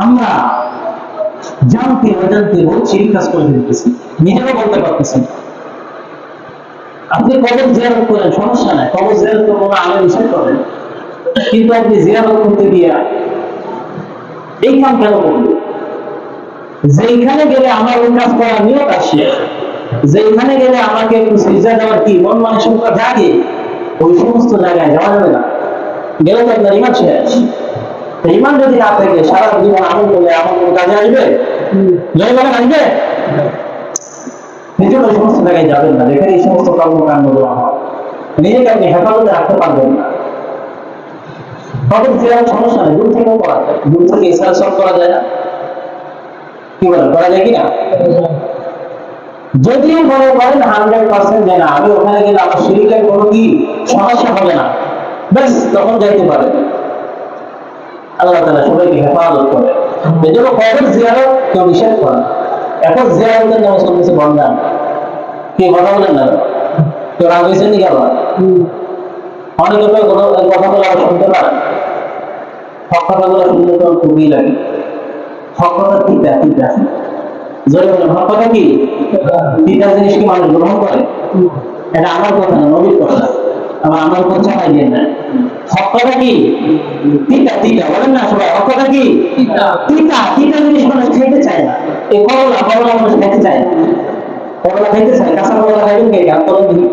আমরা জানতে অজান্তে বহুত শিরক কাজ করে ফেলতেছি, নিজেও বলতে পারতেছি। আপনি কবর জিয়ারত করেন, সমস্যা নাই, কবর জিয়ারত করবো না আলেম নিষেধ করেন, কিন্তু আপনি জিয়ারত করতে গিয়া এই কাম কেন করবেন? যেখানে গেলে আমার ওই কাজ করার নিয়ত আসে, যেখানে গেলে আমাকে একটু সিজদা দেওয়ার কি মন মানসিকতা জাগে, ওই সমস্ত জায়গায় যাওয়া যাবে না। গেলে তো আপনার ইমান শেষ। ইমান যদি না থাকে সারা জীবন আমল করলে আমার কোনো কাজে আসবে? আসবে? নিজের ওই সমস্ত জায়গায় যাবেন না যেখানে এই সমস্ত কর্মকাণ্ড দেওয়া হয়। নিজেকে আপনি হেফাজতে রাখতে পারবেন না। কবর জিয়ারত সমস্যা নেই, দূর থেকেও করা যায়, দূর থেকে ইসলাম সব করা যায় না? কি বলেন, করা যায় কিনা? যদি মনে করেন 100% যে না আমি ওখানে গেলে আমার শিরকের কোনো কি সমস্যা হবে না, বেশ তখন যাইতে পারেন। আল্লাহ তাআলা সবাইকে হেফাজত করে। এজন্য কবর জিয়ারত কেউ নিষেধ করে। এখন জিয়ারতের নামে চলতেছে বন্দান। কি কথা বলেন না? কেউ রাগ হয়েছেন নি? আবার অনেকে তো কথাগুলো আবার শুনতে পারেন, হক কথাগুলো শুনতে তো খুবই লাগে। হক কথা তিতা তিতা, জোরে বলেন হক কথা কি? তিতা জিনিস কি মানুষ গ্রহণ করে? এটা আমার কথা না, নবীর কথা। আবার আমার উপর চাপাই দিয়ে না। হক কথা কি? তিতা তিতা, বলেন না সবাই, হক কথা কি? তিতা তিতা জিনিস মানুষ খেতে চায় না। এই করলা মানুষ খেতে চায় না। করলা খাইতে চায়, কাঁচা করলা খাইবেন কে? গাছ করলা দিই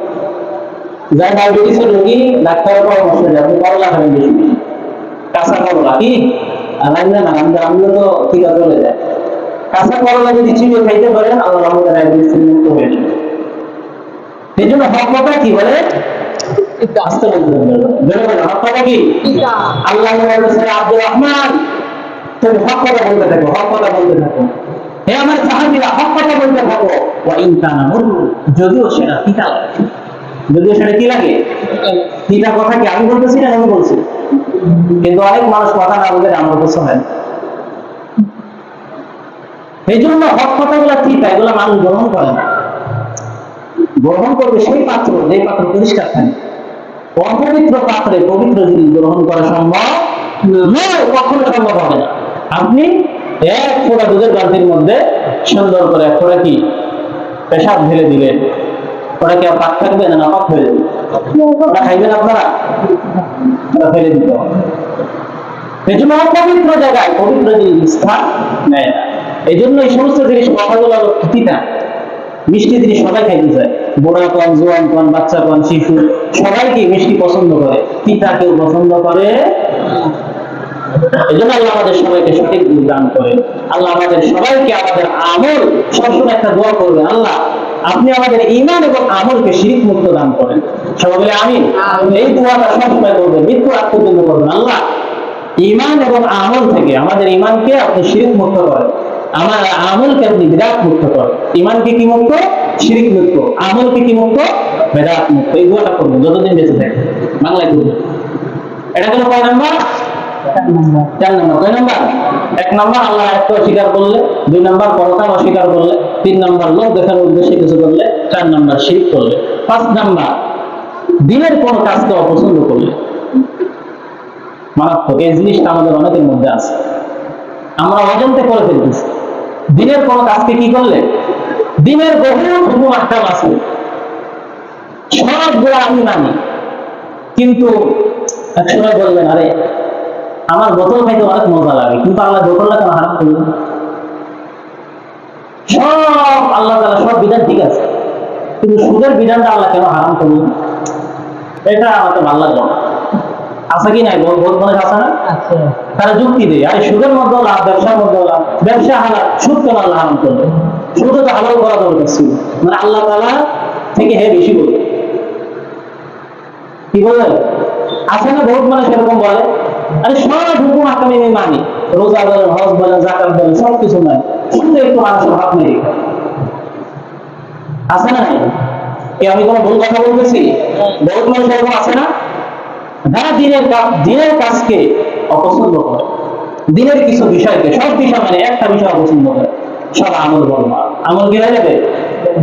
যার ডায়াবেটিসের রোগী ডাক্তারের পরামর্শ দেয় আপনি করলা খাবেন বেশি বেশি, কাঁচা করলা কি আর রান্না না রান্না রান্না তো টিকা চলে যায়। কাঁচা করলা যদি চিবিয়ে খাইতে পারেন আল্লাহ আমাদের ডায়াবেটিস থেকে মুক্ত হয়ে যাবে। এই জন্য হক কথা কি বলে? আস্তে বলতে হক কথা কি? আল্লাহ বলেছেন আব্দুর রহমান তুমি হক কথা বলতে থাকো, হক কথা বলতে থাকো। হে আমার সাহাবীরা হক কথা বলতে থাকো, ওয়া ইন কানা মুররু, যদিও সেটা তিতা লাগে, যদিও সেটা কি লাগে তিতা। কথা কি আমি বলতেছি না আমি বলছি? কিন্তু অনেক মানুষ কথা না বলে আমার কিছু হয়। এই জন্য হক কথাগুলো তিতা, এগুলো মানুষ গ্রহণ করে না। গ্রহণ করবে সেই পাত্র যে পাত্র পরিষ্কার থাকে। অপবিত্র পাত্রে পবিত্র জিনিস গ্রহণ করা সম্ভব নয়, কখনো সম্ভব হবে না। আপনি এক ফোঁটা দুধের বালতির মধ্যে সুন্দর করে এক ফোঁটা কি পেশাব ঢেলে দিলেন, ওটা কি আর পাক থাকবে না? নাপাক হয়ে যাবে। ওটা খাইবেন আপনারা? ওটা ফেলে দিতে হবে। এই জন্য অপবিত্র জায়গায় পবিত্র জিনিস স্থান নেয় না। এই জন্য এই সমস্ত জিনিস কথাগুলো তিতা। মিষ্টি জিনিস সবাই খাইতে চায়, বুড়া কন জোয়ান কন বাচ্চা কন শিশু সবাই কি মিষ্টি পছন্দ করে, তিতা কেউ পছন্দ করে। এই জন্য আল্লাহ আমাদের সবাইকে সঠিক বুঝ দান করে। আল্লাহ আমাদের সবাইকে আমাদের আমল সবসময় একটা দোয়া করবে, আল্লাহ আপনি আমাদের ঈমান এবং আমলকে শিরক মুক্ত দান করেন। সবাই বলে আমিন। এই দোয়াটা সবসময় করবেন, মৃত্যু আগ পর্যন্ত করবেন, আল্লাহ ঈমান এবং আমল থেকে আমাদের ঈমানকে আপনি শিরক মুক্ত করেন, আমার আমলকে আপনি বিদআত মুক্ত করেন। ঈমানকে কি মুক্ত? শিরক মুক্ত। আমলকে কি মুক্ত? বিদআত মুক্ত। এই দোয়াটা করবেন যতদিন বেঁচে থাকবেন, বাংলায় করবেন। এটা হলো কয় নাম্বার? 4 নাম্বার। কয় নাম্বার? 1 নাম্বার আল্লাহ একটা অস্বীকার করলে, 2 নাম্বার পরকাল অস্বীকার করলে, 3 নাম্বার লোক দেখার উদ্দেশ্যে কিছু করলে, 4 নাম্বার শিরক করলে, 5 নাম্বার দিনের কোন কাজকে অপছন্দ করলে। মারাত্মক এই জিনিসটা আমাদের অনেকের মধ্যে আছে, আমরা অজান্তে করে ফেলতেছি। দিনের কোন কাজকে কি করলে? দিনের বহু হুকুম আহকাম আছে, সবগুলো আমি মানি, কিন্তু একসময় বলবেন আরে আমার বোতল খাইতে অনেক মজা লাগে, কিন্তু আল্লাহ বোতলটা কেন হারাম করলেন? সব আল্লাহ তাআলা সব বিধান ঠিক আছে, কিন্তু সুদের বিধানটা আল্লাহ কেন হারাম করলেন? এটা আমাকে ভালো লাগলো না। আছে কি নাই? বহুত মানুষ আছে না, তারা যুক্তি দেয় আরে সুদের মধ্যে লাভ, ব্যবসার মধ্যে লাভ, ব্যবসা হালাল, সুদ কেন আল্লাহ হারাম করলেন? সুদ তো হালাল করা দরকার ছিল। মানে আল্লাহ তাআলা থেকে হে বেশি বলে কি বলে? আছে না বহুত মানুষ এরকম বলে আরে সব হুকুম আহকাম আমি মানি, রোজা বলেন, হজ বলেন, যাকাত বলেন, সবকিছু নাই, শুধু একটু মানুষের হাত নেই। আছে না? কি আমি কোনো ভুল কথা বলতেছি? বহুত মানুষ এরকম আছে না, যারা দিনের কাজকে অপছন্দ করে, দিনের কিছু বিষয়কে, সব বিষয় মানে একটা বিষয় অপছন্দ করে, সব আমল বরবাদ। আমল কি হয়ে যাবে?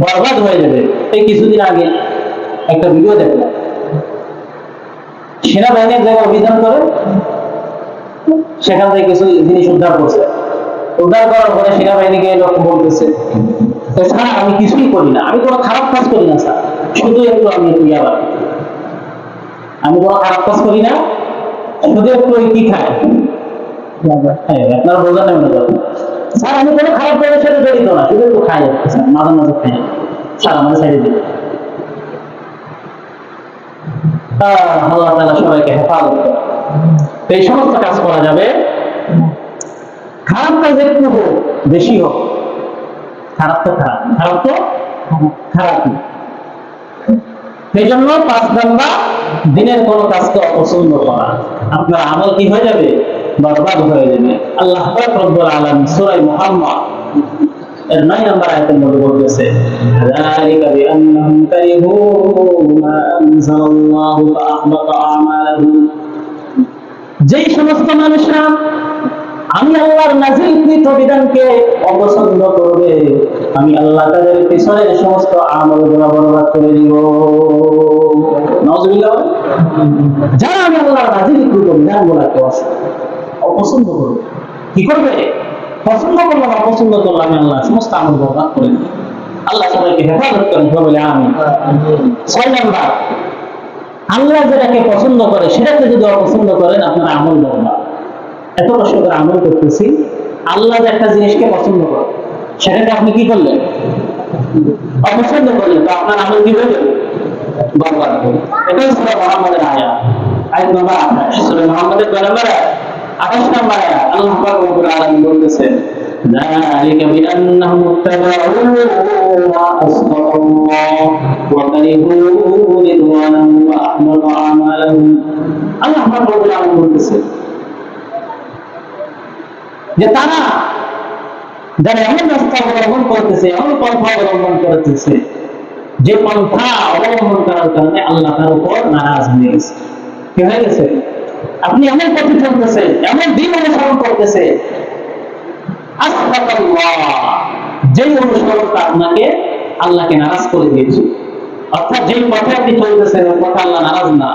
বরবাদ হয়ে যাবে। এই কিছুদিন আগে একটা ভিডিও দেখলাম, সেনাবাহিনীর জায়গায় অভিযান করে সেখান থেকে কিছু জিনিস উদ্ধার করছে, উদ্ধার করার পরে সেনাবাহিনীকে লোক বলতেছে, স্যার আমি কিছুই করি না, আমি কোনো খারাপ কাজ করি না স্যার, শুধু একটু আমি একটু ইয়াবা, আমি কোনো খারাপ কাজ করি না, শুধু একটু ওই কি খাই, হ্যাঁ আপনারা বোঝান না মনে করেন, স্যার আমি কোনো খারাপ কাজের সাথে জড়িত না, শুধু একটু খাই স্যার, মাঝে মাঝে খাই, স্যার আমাদের সাইডে দিন। আল্লাহ তাআলা সবাইকে হেফাজত করে। এই সমস্ত কাজ করা যাবে, খারাপ কাজ একটু হোক বেশি হোক, খারাপ তো খারাপ, খারাপ তো খারাপই। সেই জন্য 5 নাম্বার, দিনের কোন কাজকে অপছন্দ করা, আপনার আমল কি হয়ে যাবে, বরবাদ হয়ে যাবে। আল্লাহ পাক রব্বুল আলামিন সূরা মুহাম্মদ এর 9 নম্বর আয়াতের মধ্যে বলতেছে, যালিকা বিআন্নাহুম কারিহু মা আনজালাল্লাহু ফাআহবাতা আমালাহুম, যেই সমস্ত মানুষরা আমি আল্লাহর নাযিলকৃত বিধানকে অপছন্দ করবে, আমি আল্লাহ তাদের পিছনের সমস্ত আমলগুলো বরবাদ করে দিব। নাউযুবিল্লাহ। যারা আমি আল্লাহর নাযিলকৃত বিধানগুলোকে অপছন্দ করবে, কি করবে, পছন্দ করলাম অপছন্দ করলাম, আমি আল্লাহ সমস্ত আমল বরবাদ করে দিব। আল্লাহ সবাইকে হেফাজত করেন, বলে আমিন। 6 নাম্বার, আল্লাহ যেটাকে পছন্দ করে সেটাকে যদি অপছন্দ করেন, আপনার আমল বরবাদ। এত কষ্ট করে আমল করতেছি, আল্লাহ যে একটা জিনিসকে পছন্দ করে সেটাকে আপনি কি করলেন, অপছন্দ করলেন, তো আপনার আমল কি হয়ে যাবে, বরবাদ হবে। এটাই সূরা মুহাম্মাদের আয়াত, আয়াত নম্বর 28, সূরা মুহাম্মাদের কয় নম্বর আয়াত, 28 নম্বর আয়াত। আল্লাহ পাক রব্বুল আলামিন বলতেছেন, যালিকা বিআন্নাহুম ইত্তাবাউ মা আসখাতাল্লাহ ওয়া কারিহু রিদওয়ানাহু ওয়া আহবাতা আমালাহুম। আল্লাহ পাক রব্বুল আলামিন বলতেছেন যে তারা যারা এমন রাস্তা অবলম্বন করতেছে, এমন পন্থা অবলম্বন করতেছে, যে পন্থা অবলম্বন করার কারণে আল্লাহ তার উপর নারাজ হয়ে গেছে। কি হয়ে গেছে, আপনি এমন পথে চলতেছেন, এমন দিন অনুসরণ করতেছে, আসখাতাল্লাহ, যেই অনুসরণটা আপনাকে আল্লাহকে নারাজ করে দিয়েছে। অর্থাৎ যেই পথে আপনি চলতেছেন ওই পথে আল্লাহ নারাজ না,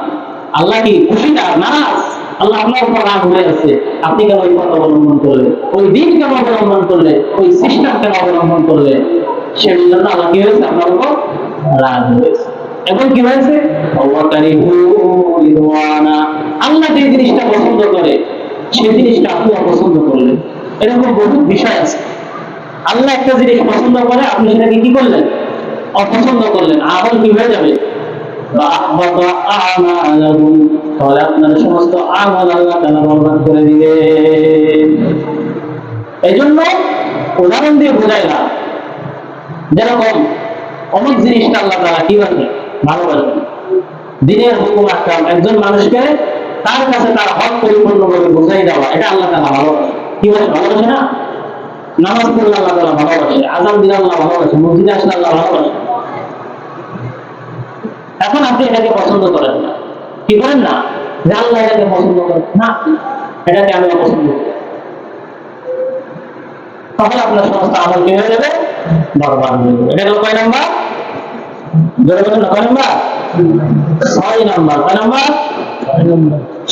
আল্লাহ কি খুশি না, নারাজ, আল্লাহ আপনার উপর রাগ হয়ে আছে। আপনি কেন ওই পথ অবলম্বন করলে, ওই দিন কেন অবলম্বন করলে, ওই সিস্টেম কেন অবলম্বন করলে, সেই জন্য আল্লাহ কি হয়েছে, আপনার উপর রাগ হয়েছে। এবং কি হয়েছে, আল্লাহ যে জিনিসটা পছন্দ করে সেই জিনিসটা আপনি অপছন্দ করলেন। এরকম বহু বিষয় আছে, আল্লাহ একটা জিনিস পছন্দ করে, আপনি সেটাকে কি করলেন, অপছন্দ করলেন, আমল কি হয়ে যাবে, তাহলে আপনার সমস্ত আমল আল্লাহ তাআলা বরবাদ করে দিবে। এই জন্য উদাহরণ দিয়ে বোঝাইলাম, যেরকম অনেক জিনিসটা আল্লাহ তাআলা কিভাবে ভালোবাসেন, দিনের হুকুম আহকাম, একজন মানুষকে তার কাছে তার হক পরিপূর্ণভাবে বুঝাই দেওয়া, এটা আল্লাহ তাআলা ভালোবাসে। কিভাবে ভালোবাসে না, নামাজ পড়লে আল্লাহ তাআলা ভালোবাসে, আযান দিলে আল্লাহ ভালোবাসে, মসজিদে আসলে আল্লাহ ভালোবাসে। এখন আপনি এটাকে পছন্দ করেন না, কি করেন না, যে আল্লাহ এটাকে পছন্দ করেন না, এটাকে আমি অপছন্দ করি, তাহলে আপনার সমস্ত আমল কি হয়ে যাবে, বরবাদ হয়ে যাবে। এটা হলো কয় নাম্বার, জোরে বলেন না, কয় নাম্বার, 6 নাম্বার। কয় নাম্বার,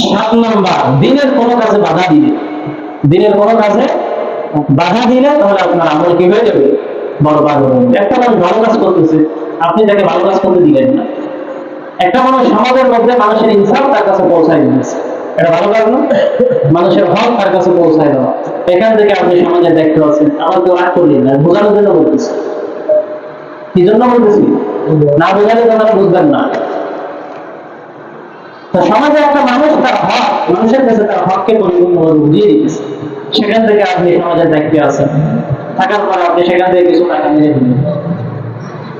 7 নাম্বার, দিনের কোন কাজে বাধা দিলে, দিনের কোন কাজে বাধা দিলে তাহলে আপনার আমল কি হয়ে যাবে, বরবাদ হয়ে যাবে। একটা মানুষ ভালো কাজ করতেছে, আপনি তাকে ভালো কাজ করতে দিলেন না। একটা মানুষ সমাজের মধ্যে মানুষের ইনসাফ তার কাছে পৌঁছায় দিয়েছে, এটা ভালো কাজ না, মানুষের হক তার কাছে পৌঁছায় দেওয়া। এখান থেকে আপনি সমাজে দেখতে পাচ্ছেন, আমার কেউ রাগ করলেন না, বোঝানোর জন্য বলতেছি। কি জন্য বলতেছি, না বোঝালে তোমরা বুঝবেন না। তো সমাজে একটা মানুষ তার হক, মানুষের কাছে তার হককে পরিপূর্ণভাবে বুঝিয়ে দিতেছে, সেখান থেকে আপনি সমাজে দেখতে আছেন, থাকার পরে আপনি সেখান থেকে কিছু টাকা নিয়ে দিলেন,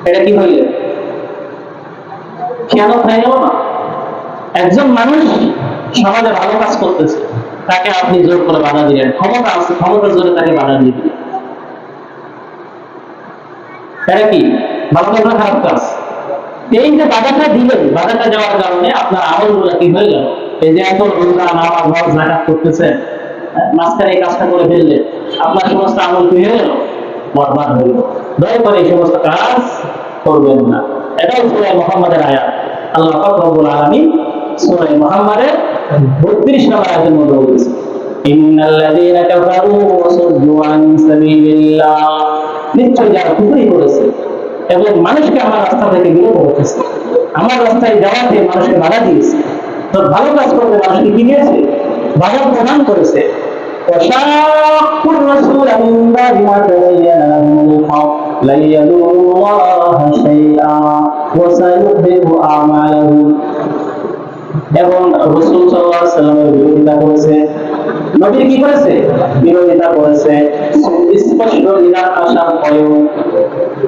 এটা কি হইলে খেয়ানত হয়ে গেল না। একজন মানুষ সমাজে ভালো কাজ করতেছে, তাকে আপনি জোর করে বাধা দিলেন, ক্ষমতা আছে, ক্ষমতার জোরে তাকে বাধা দিয়ে দিলেন, এটা কি ভালো কাজ না খারাপ কাজ? এই যে বাধাটা দিলেন, বাধাটা দেওয়ার কারণে আপনার আমলগুলো কি হয়ে গেল, এই যে এত রোজা নামাজ হজ যাকাত করতেছেন, মাঝখানে এই কাজটা করে ফেললেন, আপনার সমস্ত আমল কি হয়ে গেল, বরবাদ হয়ে গেল। দয়া করে এই সমস্ত কাজ করবেন না। এটাও সূরা মুহাম্মাদের আয়াত, আল্লাহ পাক রব্বুল আলামিন সূরা মুহাম্মাদের 32 নম্বর আয়াতের মধ্যে বলেছেন, ইন্নাল্লাযীনা কাফারু ওয়া সাদ্দু আন সাবিলিল্লাহ, নিশ্চয় যারা কুফরি করেছে এবং মানুষকে আমার রাস্তা থেকে বিরত রেখেছে, আমার রাস্তায় যাওয়াতে মানুষকে বাধা দিয়েছে, তো ভালো কাজ করতে মানুষকে কি দিয়েছে? বাধা প্রদান করেছে। وشاقوا الرسول من بعد ما تبين لهم الحق لن يضروا الله شيئا وسيحبط أعمالهم, এবং রাসূল সাল্লাল্লাহু আলাইহি ওয়াসাল্লামের বিরোধিতা করেছে। নবী কি করেছে? বিরোধিতা করেছে। স্পষ্ট নিরাশ আসার পরেও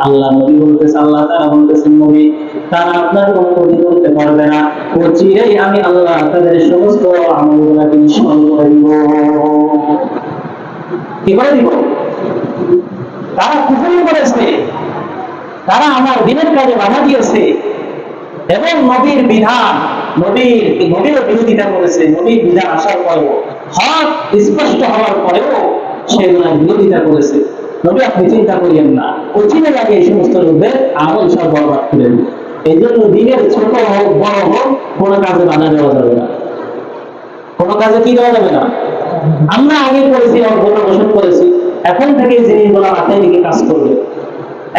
আল্লাহ নবী বলতেছে, আল্লাহ তাআলা বলতেছেন, নবী তারা আপনার কোনো ক্ষতি করতে পারবে না, ও চিরেই আমি আল্লাহ তাদের সমস্ত আমলগুলোকে নিষ্ফল করে দিব। কি করে দিব? তারা কুফরি করেছে, তারা আমার দিনের কাজে বাধা দিয়েছে এবং নবীর বিধান, নবীর বিরোধিতা করেছে। নবীর বিধান আসার পরেও, হক স্পষ্ট হওয়ার পরেও সেগুলোর বিরোধিতা করেছে। নবী আপনি চিন্তা করিয়েন না, অচিরে আগে এই সমস্ত লোকদের আমল সব বরবাদ করে দেবে। এই জন্য দিনের ছোট হোক বড় হোক, কোনো কাজে বাধা দেওয়া যাবে না, কোনো কাজে কি দেওয়া যাবে না। আমরা আগে করেছি, অজ্ঞতা পোষণ করেছি, এখন থেকে এই জিনিসগুলো মাথায় রেখে কাজ করবে।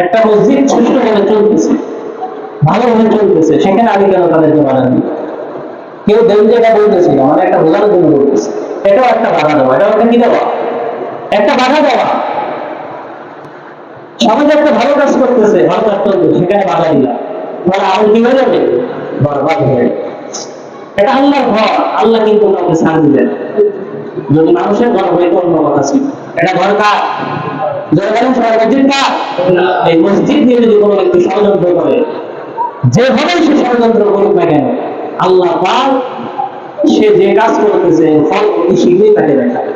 একটা মসজিদ সুষ্ঠুভাবে চলতেছে, ভালোভাবে চলতেছে, সেখানে আমি কেন তাদেরকে বাধা দিই? কেউ দেন যেটা বলতেছি না, মানে একটা বোঝানোর জন্য বলতেছে, এটাও একটা বাধা দেওয়া, এটাও একটা কি দেওয়া? একটা বাধা দেওয়া। সমাজে একটা ভালো কাজ করতেছে, ভালো কাজ করতেছে, সেখানে বাধা দিলাম, তাহলে আমল কি হয়ে যাবে? বরবাদ হয়ে যাবে। এটা আল্লাহর ঘর, আল্লাহ কিন্তু কাউকে ছাড় দিবেন। যদি মানুষের ঘর হয়ে অন্য কথা ছিল, এটা ঘর কার? যারা বলেন সবাই মসজিদ কার? এই মসজিদ নিয়ে যদি কোনো ব্যক্তি ষড়যন্ত্র করে, যেভাবে সে ষড়যন্ত্র করুক না কেন, আল্লাহ পাক সে যে কাজ করতেছে ফল অতি শীঘ্রই তাকে দেখায়।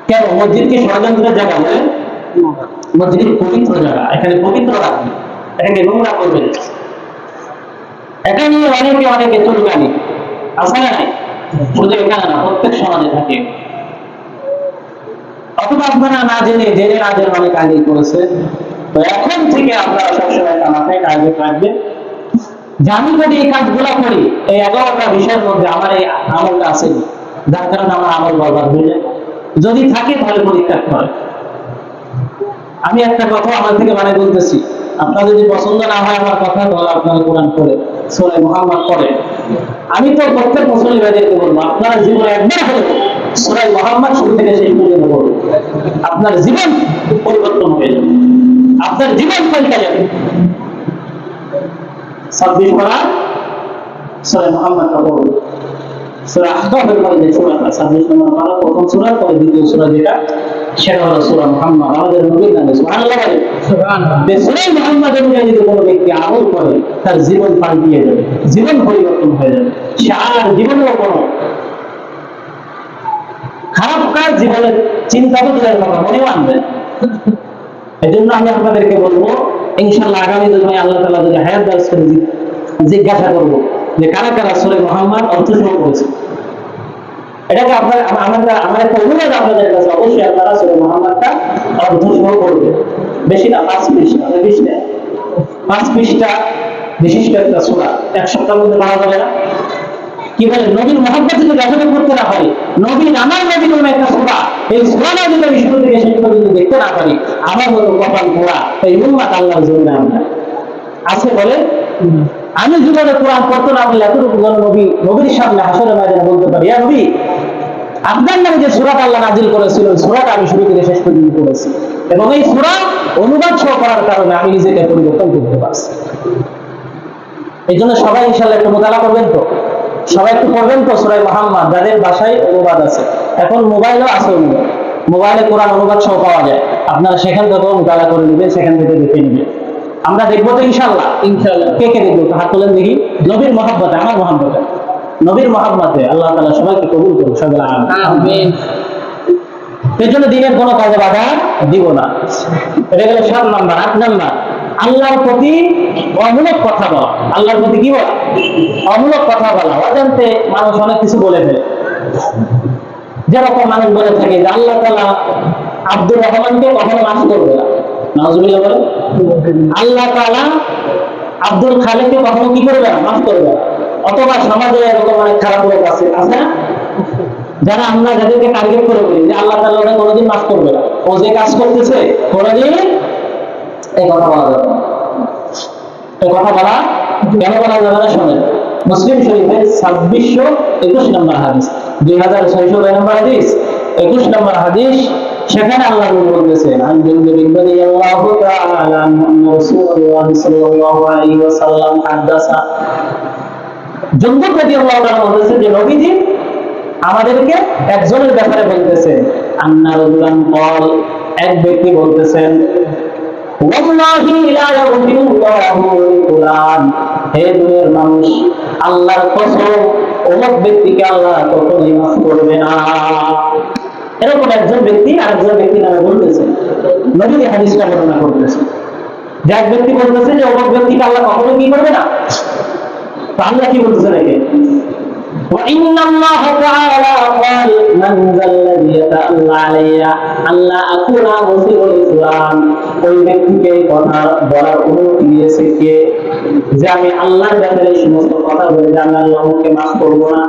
কেন? মসজিদ কি ষড়যন্ত্রের জায়গা বলে? মসজিদ পবিত্র জায়গা, এখানে পবিত্র রাখবেন, এটাকে নোংরা করবেন। এটা নিয়ে অনেকে চুলকানি আছে না? শুধু এখানে না, প্রত্যেক সমাজে থাকে। অথবা আপনারা না জেনে না জেনে অনেক আগে করেছে। তো এখন থেকে আপনারা সবসময় একটা মাথায় টার্গেট রাখবেন যে আমি যদি এই কাজগুলা করি, এই 11টা বিষয়ের মধ্যে আমার এই আমলটা আছে, যার কারণে আমার আমল বরবাদ হয়ে যায়। যদি থাকে তাহলে পরিত্যাগ করে। আমি একটা কথা আমার থেকে মানে বলতেছি, আপনার যদি পছন্দ না হয় আমার কথা, তাহলে আপনারা কোরআন পড়ে সূরা মুহাম্মদ পড়ে। আমি তো প্রত্যেক মুসলিম ভাইদেরকে বলবো, আপনারা জীবনে একবার হলেও সূরা মুহাম্মদ শুরু থেকে শেষ পর্যন্ত পড়ুন, আপনার জীবন পরিবর্তন হয়ে যাবে, আপনার জীবন পাল্টে যাবে। 26 পারা সূরা মুহাম্মদটা পড়ুন। সূরা আহকাফের পরে যে সূরাটা 26 নম্বর পারা, প্রথম সূরার পরে দ্বিতীয় সূরা যেটা, সেটা হলো সূরা মুহাম্মদ, আমাদের নবীর নামে। সুবহানাল্লাহ বলেন। সূরা মুহাম্মদ অনুযায়ী যদি কোনো ব্যক্তি আমল করে, তার জীবন পাল্টিয়ে যাবে, জীবন পরিবর্তন হয়ে যাবে। সে আর জীবনেও কোনো খারাপ কাজ জীবনের চিন্তা বদলের কথা মনেও আনবে। এই জন্য আমি আপনাদেরকে বলবো, ইনশাআল্লাহ আগামী দিনে আল্লাহ তাআলা যদি হায়াত দারাজ করে জিজ্ঞাসা করবো যে কারা কারা সূরা মুহাম্মদ অর্থসহ করেছে। এটাকে আমার একটা অনুরোধ আপনাদের কাছে, অবশ্যই আপনারা সূরা মুহাম্মদটা অর্থসহ করবেন। বেশি না, 5 পৃষ্ঠা, বেশি না, 5 পৃষ্ঠা বিশিষ্ট একটা সূরা 1 সপ্তাহের মধ্যে পড়া যাবে না? কি বলে, নবীর মুহাব্বত যদি গঠন করতে না পারি, নবীর আমার নবীর নামে একটা সূরা, এই সূরাটা যদি আমি শুরু থেকে শেষ পর্যন্ত দেখতে না পারি, আমার মতো কপাল পোড়া এই উম্মত আল্লাহর জমিনে আছে বলে। আমি জীবনে কোরআন পড়তে না পারলে এতটুকু নবীর সামনে হাসরের ময়দানে বলতে পারি, ইয়া নবী, আপনার নামে যে সূরাটা আল্লাহ নাজিল করেছিল, সূরাটা আমি শুরু থেকে শেষ পর্যন্ত পড়েছি, এবং এই সূরা অনুবাদ সহ করার কারণে আমি নিজেকে পরিবর্তন করতে পারছি। এই জন্য সবাই ইনশাআল্লাহ একটু মোতালা করবেন তো, সবাই একটু পড়বেন তো সূরা মুহাম্মদ, যাদের ভাষায় অনুবাদ আছে। এখন মোবাইলও আছে অনুবাদ, মোবাইলে কোরআন অনুবাদ সহ পাওয়া যায়, আপনারা সেখান থেকেও মোতালা করে নেবেন, সেখান থেকে দেখে নেবেন। আমরা দেখবো তো ইনশাআল্লাহ। কে কে দেখবো? হাত তোলেন দেখি। নবীর মহব্বতে, আমার মহব্বতে, নবীর মহব্বতে আল্লাহ তাআলা সবাইকে কবুল করুন, সবাই আমিন। এর জন্য দিনের কোনো কাজে বাধা দিব না। এটা গেল 7 নাম্বার। 8 নাম্বার, আল্লাহর প্রতি অমূলক কথা বলা। আল্লাহর প্রতি কি বলা? অমূলক কথা বলা। অজান্তে মানুষ অনেক কিছু বলে ফেলে। যেরকম মানুষ বলে থাকে যে আল্লাহ তাআলা আব্দুর রহমানকে কখনো মাফ করবে না, নাউজুবিল্লাহ বলে। আল্লাহ তাআলা আব্দুল খালেককে কখনো কি করবে না? মাফ করবে না। অথবা সমাজে এরকম অনেক খারাপ লোক আছে, আছে না? যারা আমরা যাদেরকে টার্গেট করে বলি যে আল্লাহ তাআলা ওরা কোনোদিন মাফ করবে না, ও যে কাজ করতেছে কোনোদিন, এই কথা বলা যাবে না। এই কথা বলা কেন বলা যাবে না শোনেন, মুসলিম শরীফের 2621 নম্বর হাদিস, 2600 নম্বর হাদিস, 21 নম্বর হাদিস, সেখানে আল্লাহ বলতেছেন আনজুল রাদিয়াল্লাহু তাআলা আনহু রাসূলুল্লাহ সাল্লাল্লাহু আলাইহি ওয়াসাল্লাম হাদাসা, জুনদুব রাদিয়াল্লাহু তাআলা বলতেছেন যে নবীজি আমাদেরকে একজনের ব্যাপারে বলতেছেন, আন্না রাজুলান ক্বাল, এক ব্যক্তি বলতেছেন, ওয়াল্লাহি লা ইয়াগফিরুল্লাহু লিফুলান, হে দুনিয়ার মানুষ, আল্লাহর কসম অমুক ব্যক্তিকে আল্লাহ কখনোই মাফ করবে না। এরকম একজন ব্যক্তি আরেকজন ব্যক্তি নামে বলতেছে, নবী এই হাদিসটা বর্ণনা করতেছে যে এক ব্যক্তি বলতেছে যে অমুক ব্যক্তিকে আল্লাহ কখনোই কি করবে না। তো আল্লাহ কি বলতেছে নাকি, وإن الله تعالى قال من ذا الذي يتألى علي ألا أكون غفير لفلان, ওই ব্যক্তিকে কথা বলার অনুমতি দিয়েছে কে, যে আমি আল্লাহর ব্যাপারে এই সমস্ত কথা বলে যে আমি আল্লাহকে মাফ করবো না,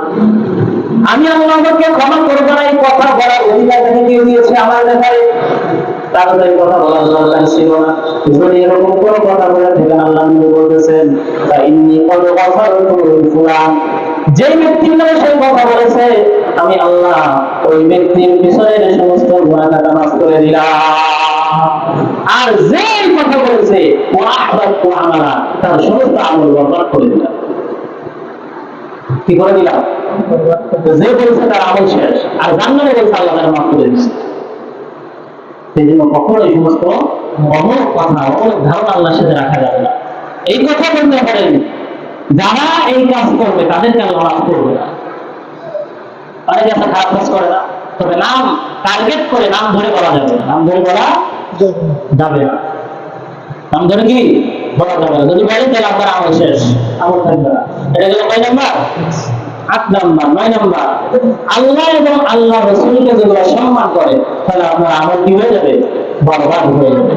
আমি আল্লাহকে ক্ষমা করবো না, এই কথা বলার অধিকার তাকে কে দিয়েছে আমার ব্যাপারে। তাড়াতাড়ি কথা বলার দরকার ছিল না। যদি এরকম কোনো কথা বলে থাকেন আল্লাহ নবী বলতেছেন ইন্নী ক্বাদ গফারতু লিফুলান, যে ব্যক্তির নামে সেই কথা বলেছে আমি আল্লাহ ওই ব্যক্তির পিছনের সমস্ত গুনাহ খাতা মাফ করে দিলাম। আর যে কথা বলেছে ওয়া আহবাতু আমালা, তার সমস্ত আমল বরবাদ করে দিলাম। কি করে দিলাম? যে বলেছে তার আমল শেষ, আর জান্নাতে বলছে আল্লাহ তার মাফ করে দিয়েছে। সেই জন্য কখনো এই সমস্ত অমূলক কথা, অমূলক ধারণা আল্লাহর সাথে রাখা যাবে না। এই কথা বলতে পারেন যারা এই কাজ করবে তাদেরকে আল্লাহ মাফ করবে না। অনেকে একটা খারাপ কাজ করে না, তবে নাম টার্গেট করে নাম ধরে বলা যাবে না, নাম ধরে বলা যাবে না, নাম ধরে কি বলা যাবে না। যদি বলেন তাহলে আপনার আমল শেষ, আমল থাকবে না। এটা গেল কয় নাম্বার? 8 নাম্বার। 9 নাম্বার, আল্লাহ এবং আল্লাহ রাসূলকে যেগুলো সম্মান করে তাহলে আপনার আমল কি হয়ে যাবে? বরবাদ হয়ে যাবে।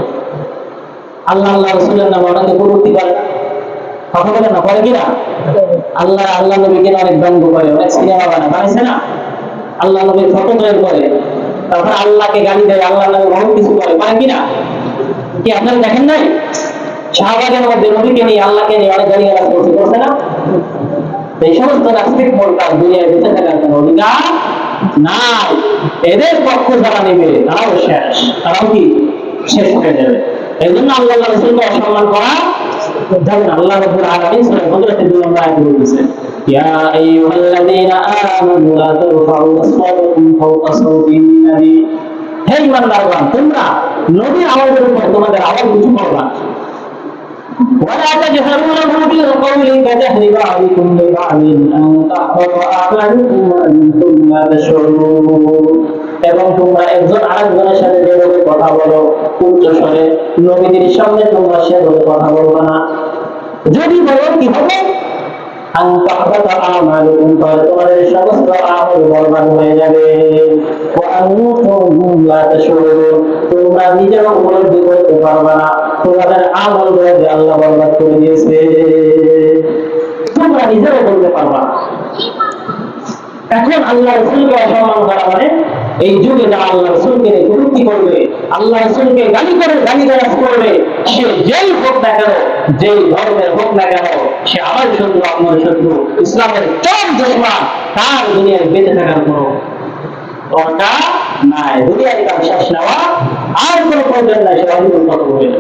আল্লাহ আল্লাহ রাসূলের নামে অনেকে কটূক্তি করে, কথা বলে না, করে কিনা? আল্লাহ নবীকে অনেক ব্যঙ্গ করে, অনেক সিনেমা বানাইছে না, আল্লাহ নবীর ফটো তৈরি করে, তারপর আল্লাহকে গালি দেয়, আল্লাহ নবী বহুত কিছু করে কিনা? কি আপনারা দেখেন নাই? সাহাবাদের মধ্যে নবীকে নিয়ে আল্লাহকে নিয়ে অনেক গালিগালাজ করছে না? এই সমস্ত নাস্তিক মোল্লা দুনিয়ায় বেঁচে থাকার কোনো অধিকার নাই। এদের পক্ষ যারা নেবে তারাও শেষ, তারাও কি শেষ হয়ে যাবে। এই জন্য আল্লাহ রাসূলকে অসম্মান করা যাবে না। আল্লাহ রাব্বুল আলামিন সূরা হুজুরাতের 2 নম্বর আয়াতে বলতেছেন, ইয়া আইয়ুহাল্লাযীনা আমানু লা তারফাউ আসওয়াতাকুম ফাওকা সাওতিন নবী, হে ঈমানদারগণ, তোমরা নবীর আওয়াজের উপর তোমাদের আওয়াজ উঁচু করবে না। ولا تجهروا له بالقول كجهر بعضكم لبعض أن تحبط أعمالكم وأنتم لا تشعرون, এবং তোমরা একজন আরেকজনের সাথে যেভাবে কথা বলো উচ্চ স্বরে, নবীদের সামনে তোমরা সেভাবে কথা বলবে না। যদি বলো কি হবে? আন তাহবাতা আমালুকুম, তাহলে তোমাদের সমস্ত আমল বরবাদ হয়ে যাবে। ওয়া আনতুম লা তাশউরুন, তোমরা নিজেরা উপলব্ধি করতে পারবে না তোমাদের আমল গুলো যে আল্লাহ বরবাদ করে দিয়েছে, তোমরা নিজেরা বলতে পারবে না। এখন আল্লাহ রাসূলকে অসম্মান করা মানে এই যুগে যারা আল্লাহ রাসূলকে কটূক্তি করবে, আল্লাহ রাসূলকে গালিগালাজ করবে, সে যেই হোক না কেন, যেই ধর্মের হোক না কেন, সে আমার শত্রু, আপনার শত্রু, ইসলামের চরম দুশমন, তার দুনিয়ায় বেঁচে থাকার কোনো দরকার নাই। দুনিয়ার কাজ শেষ নেওয়া আর কোনো প্রয়োজন নাই, সে অন্য কথা বলবে।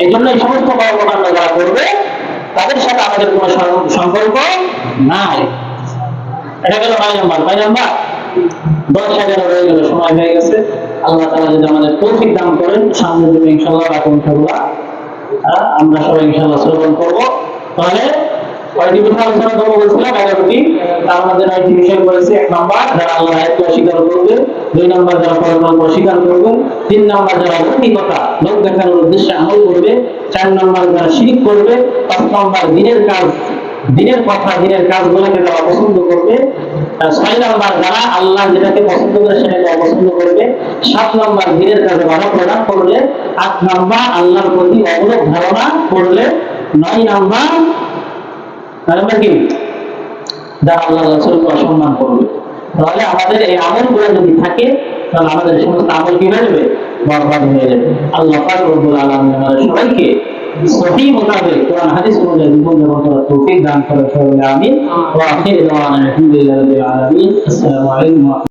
এই জন্য এই সমস্ত কর্মকাণ্ড যারা করবে তাদের সাথে আমাদের কোনো সম্পর্ক নাই। এটা গেল 9 নাম্বার। 9 নাম্বার 10 রয়ে গেল, সময় হয়ে গেছে। আল্লাহ তাআলা যদি আমাদের তৌফিক দান করেন, সামনের দিনে ইনশাআল্লাহ রাখুনগুলা আমরা সবাই ইনশাআল্লাহ শ্রবণ করব। তাহলে কয়টি বিষয় আলোচনা করবো বলছিলাম? 11টি। তার মধ্যে 9টি বিষয় বলেছে। 1 নাম্বার যারা আল্লাহর আয়াতকে অস্বীকার করবে, 2 নাম্বার যারা পরকালকে অস্বীকার করবে, 3 নাম্বার যারা লৌকিকতা, লোক দেখানোর উদ্দেশ্যে আমল করবে, 4 নাম্বার যারা শিরক করবে, 5 নাম্বার দিনের কাজ, দিনের কথা, দিনের কাজগুলোকে যারা অপছন্দ করবে, 6 নাম্বার যারা আল্লাহ যেটাকে পছন্দ করে সেটাকে অপছন্দ করবে, 7 নাম্বার দিনের কাজে বাধা প্রদান করলে, 8 নাম্বার আল্লাহর প্রতি অমূলক ধারণা করলে, 9 নাম্বার কি যারা আল্লাহ রাসূলকে অসম্মান করবে। তাহলে আমাদের এই আমলগুলো যদি থাকে তাহলে আমাদের সমস্ত আমল কি হয়ে যাবে? বরবাদ হয়ে যাবে। আল্লাহ পাক রব্বুল আলামিন আমাদের সবাইকে সহিহ মোতাবেক কোরআন হাদিস অনুযায়ী জীবন যাপন করার তৌফিক দান করেন। আমিন। ওয়া আখিরু দাওয়ানা আলহামদুলিল্লাহি রাব্বিল আলামিন। আসসালামু আলাইকুম।